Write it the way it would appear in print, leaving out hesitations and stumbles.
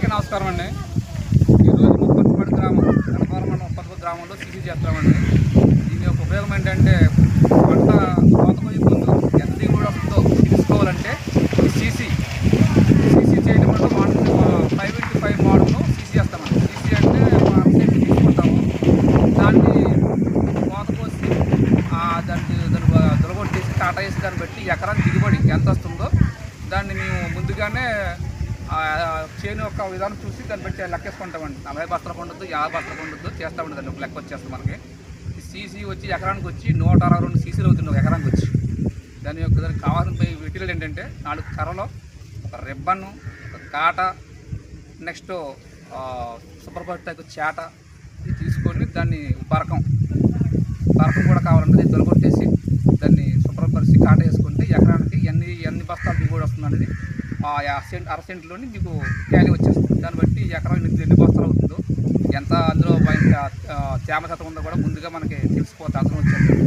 అందరికీ నమస్కారం అండి. ఈరోజు ముప్పత్తిపడి గ్రామం గణపవరం మండలం ముప్పత్తిపడి గ్రామంలో సీసీ చేస్తామండి. దీని యొక్క ఉపయోగం ఏంటంటే పంట కోతకు ముందు ఎంత దిగుబడి వస్తుందో తెలుసుకోవాలంటే సీసీ చేయడం వల్ల 5x5 మోడల్లో సీసీ చేస్తామండి. సీసీ అంటే అరసెంట్ తీసుకుంటాము, దాన్ని కోత కోసి దాన్ని దొరగొట్టేసి కాటా వేసి దాన్ని బట్టి ఎకరానికి దిగుబడి ఎంత వస్తుందో దాన్ని మేము ముందుగానే చేను యొక్క విధానం చూసి దాన్ని బట్టి లెక్కేసుకుంటామండి. 40 బస్తాలు పండుద్దు, 50 బస్తాలు పండుద్దు చేస్తామండి. దాన్ని ఒక లెక్క వచ్చేస్తుంది మనకి. సీసీ వచ్చి ఎకరానికి వచ్చి 162 సీసీలు అవుతుంది ఒక ఎకరానికి వచ్చి. దానికి కావాల్సిన మెటీరియల్ ఏంటంటే 4 కర్రలు, ఒక రిబ్బను, ఒక కాట, నెక్స్ట్ శుభ్రపట్టు చేట ఇది తీసుకొని దాన్ని పరకం కూడా కావాలంటే దీన్ని తొలగొట్టేసి దాన్ని శుభ్రపరిచి కాట వేసుకుంటే ఎకరానికి ఎన్ని బస్తాలు దిగుబడి వస్తుంది అనేది అరసెంట్లోని మీకు ట్యాలీ వచ్చేస్తుంది. దాన్ని బట్టి ఎకరానికి ఎన్ని బస్తాలు అవుతుందో ఎంత అందులో తేమ శాతం ఉందో కూడా ముందుగా మనకి తెలిసిపోతే అవసరం వచ్చేది.